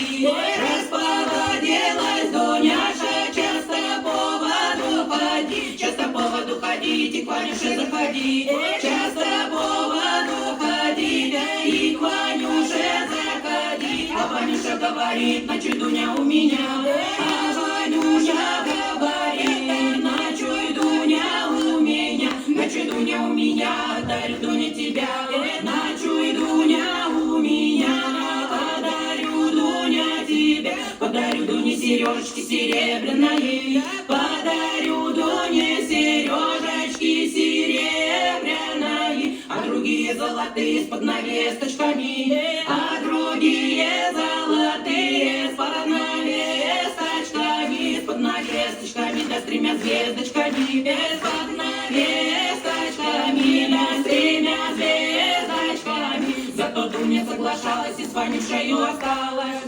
заходи. Распроводилась Дуняша, часто по воду ходи, часто по воду ходить, и к Ванюше заходи. Часто по воду ходи, и к Ванюше заходи. А Ванюша говорит, ночуй, Дуня, у меня. А Ванюша говорит, ночуй, Дуня, у меня. Ночуй, Дуня, у меня, дарю, Дуня, тебя. Ночуй, Дуня, у меня, подарю, Дуня, тебе. Подарю Дуне сережки серебряные, подарю Дуне сережечки серебряные, а другие золотые с поднавесточками, а другие золотые с поднавесточками, с поднавесточками, да с тремя звездочками, с поднавесточками, да с тремя звездочками. Зато Дуня соглашалась и с Ванюшею осталась.